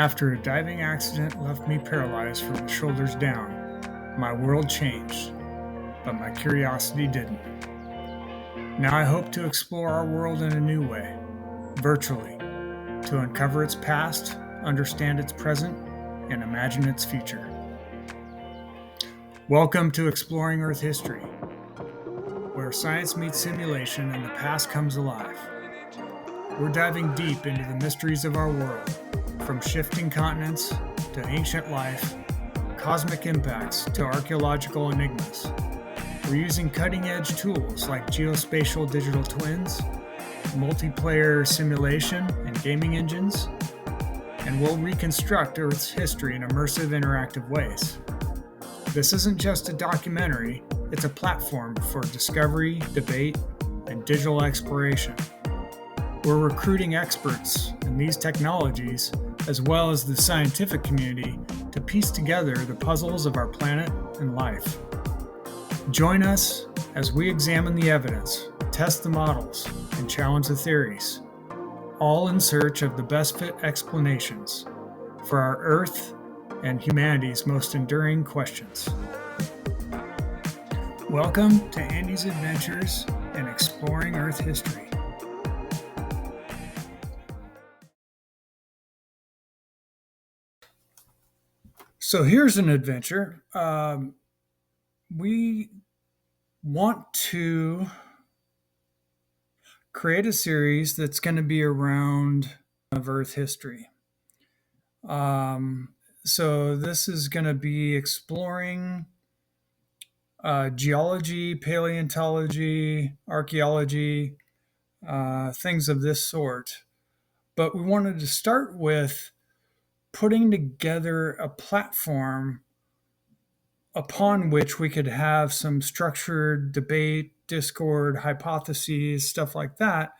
After a diving accident left me paralyzed from the shoulders down, my world changed, but my curiosity didn't. Now I hope to explore our world in a new way, virtually, to uncover its past, understand its present, and imagine its future. Welcome to Exploring Earth History, where science meets simulation and the past comes alive. We're diving deep into the mysteries of our world, from shifting continents to ancient life, cosmic impacts to archaeological enigmas. We're using cutting-edge tools like geospatial digital twins, multiplayer simulation, and gaming engines, and we'll reconstruct Earth's history in immersive, interactive ways. This isn't just a documentary, it's a platform for discovery, debate, and digital exploration. We're recruiting experts in these technologies, as well as the scientific community, to piece together the puzzles of our planet and life. Join us as we examine the evidence, test the models, and challenge the theories, all in search of the best fit explanations for our Earth and humanity's most enduring questions. Welcome to Andy's Adventures in Exploring Earth History. So here's an adventure. We want to create a series that's going to be around of Earth history. So this is going to be exploring geology, paleontology, archaeology, things of this sort. But we wanted to start with putting together a platform upon which we could have some structured debate, discord, hypotheses, stuff like that,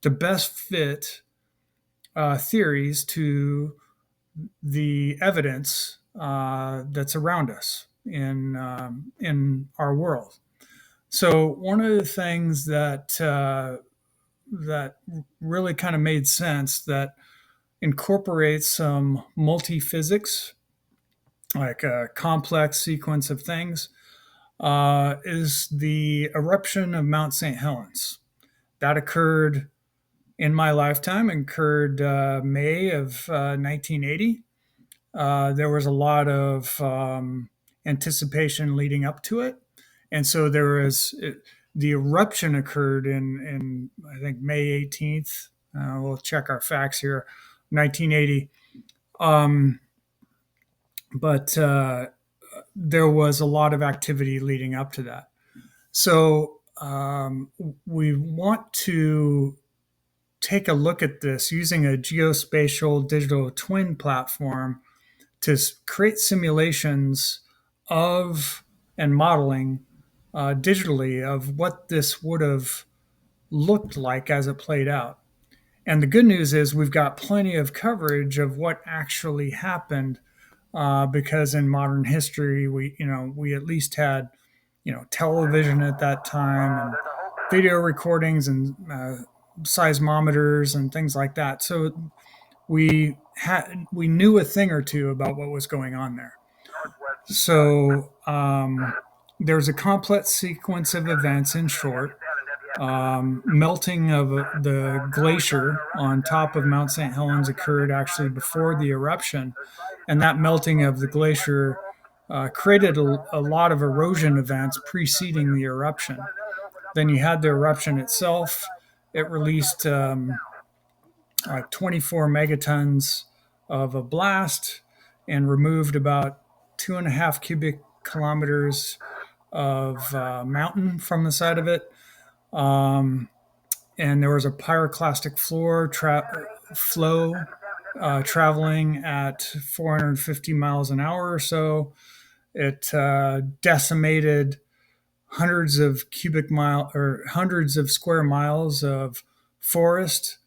to best fit theories to the evidence that's around us in our world. So one of the things that really kind of made sense that incorporates some multiphysics, like a complex sequence of things, is the eruption of Mount St. Helens. That occurred in my lifetime, occurred May of 1980. There was a lot of anticipation leading up to it. And so the eruption occurred in I think, May 18th. We'll check our facts here, 1980. But there was a lot of activity leading up to that. So we want to take a look at this using a geospatial digital twin platform to create simulations of and modeling digitally of what this would have looked like as it played out. And the good news is we've got plenty of coverage of what actually happened, because in modern history we at least had television at that time and video recordings and seismometers and things like that. So we knew a thing or two about what was going on there. So there's a complex sequence of events. In short, melting of the glacier on top of Mount St. Helens occurred actually before the eruption, and that melting of the glacier created a lot of erosion events preceding the eruption. Then you had the eruption itself. It released like 24 megatons of a blast and removed about 2.5 cubic kilometers of mountain from the side of it. And there was a pyroclastic flow traveling at 450 miles an hour or so. It decimated hundreds of square miles of forest.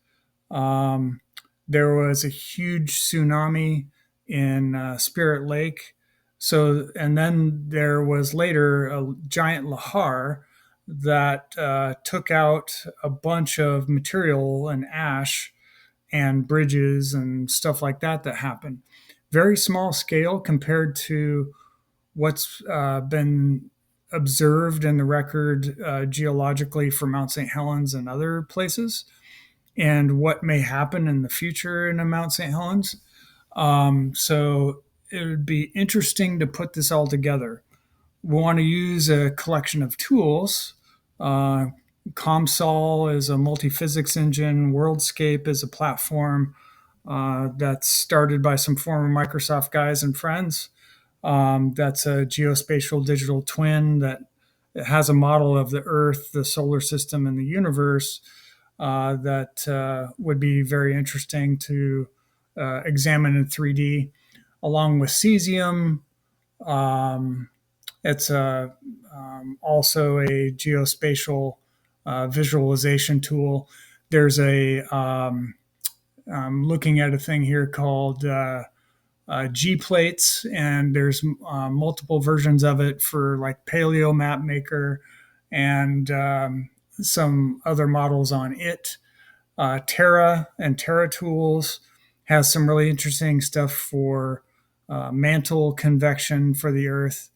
There was a huge tsunami in Spirit Lake. And then there was later a giant lahar that took out a bunch of material and ash and bridges and stuff like that happen. Very small scale compared to what's been observed in the record geologically for Mount St. Helens and other places, and what may happen in the future in Mount St. Helens. So it would be interesting to put this all together. We want to use a collection of tools. ComSol is a multiphysics engine. Worldscape is a platform that's started by some former Microsoft guys and friends. That's a geospatial digital twin that has a model of the Earth, the solar system, and the universe that would be very interesting to examine in 3D, along with cesium. It's also a geospatial visualization tool. There's I'm looking at a thing here called G plates, and there's multiple versions of it for like Paleo Map Maker and some other models on it. Terra and Terra Tools has some really interesting stuff for mantle convection for the Earth.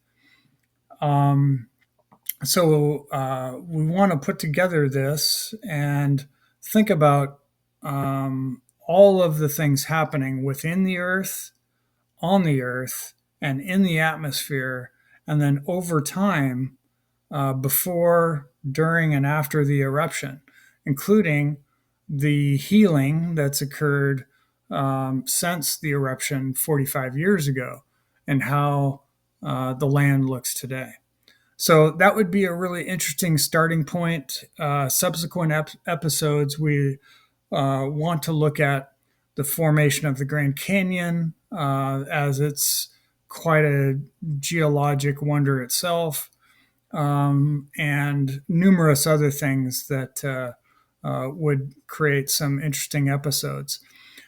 So we want to put together this and think about all of the things happening within the Earth, on the Earth, and in the atmosphere, and then over time, before, during, and after the eruption, including the healing that's occurred since the eruption 45 years ago, and how the land looks today. So that would be a really interesting starting point. Subsequent episodes, we want to look at the formation of the Grand Canyon, as it's quite a geologic wonder itself, and numerous other things that would create some interesting episodes.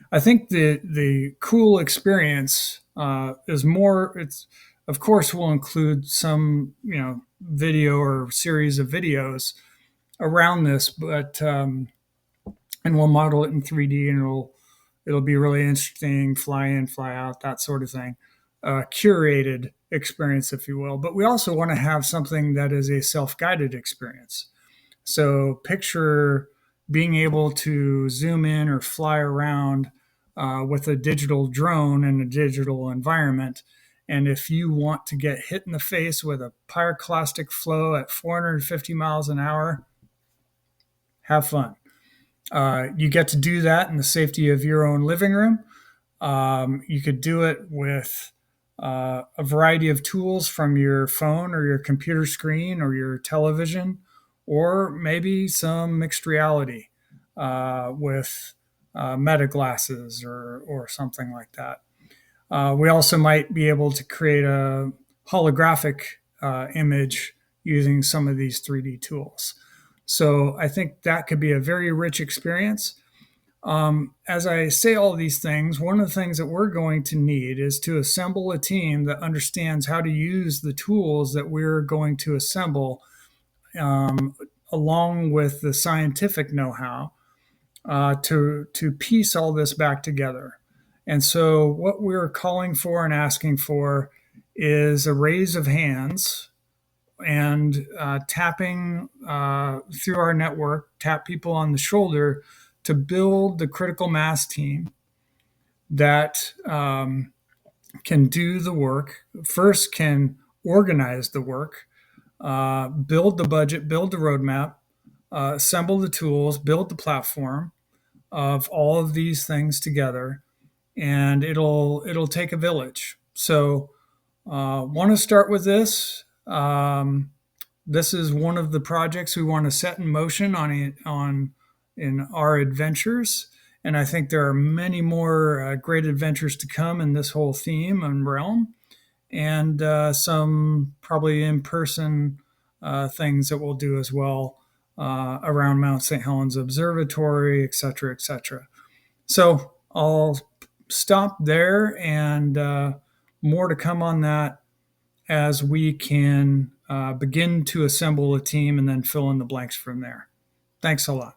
I think the cool experience is more. It's, of course, will include some video or series of videos around this, but and we'll model it in 3D, and it'll be really interesting, fly in, fly out, that sort of thing. Curated experience, if you will. But we also want to have something that is a self-guided experience. So picture being able to zoom in or fly around with a digital drone in a digital environment. And if you want to get hit in the face with a pyroclastic flow at 450 miles an hour, have fun. You get to do that in the safety of your own living room. You could do it with a variety of tools from your phone or your computer screen or your television, or maybe some mixed reality with meta glasses or something like that. We also might be able to create a holographic image using some of these 3D tools. So I think that could be a very rich experience. As I say all these things, one of the things that we're going to need is to assemble a team that understands how to use the tools that we're going to assemble, along with the scientific know-how, to piece all this back together. And so what we're calling for and asking for is a raise of hands and tapping through our network, tap people on the shoulder to build the critical mass team that can do the work, first can organize the work, build the budget, build the roadmap, assemble the tools, build the platform of all of these things together, and it'll take a village. So want to start with this. This is one of the projects we want to set in motion in our adventures, and I think there are many more great adventures to come in this whole theme and realm, and some probably in-person things that we'll do as well around Mount St. Helens Observatory, et cetera, et cetera. So I'll stop there, and more to come on that as we can begin to assemble a team and then fill in the blanks from there. Thanks a lot.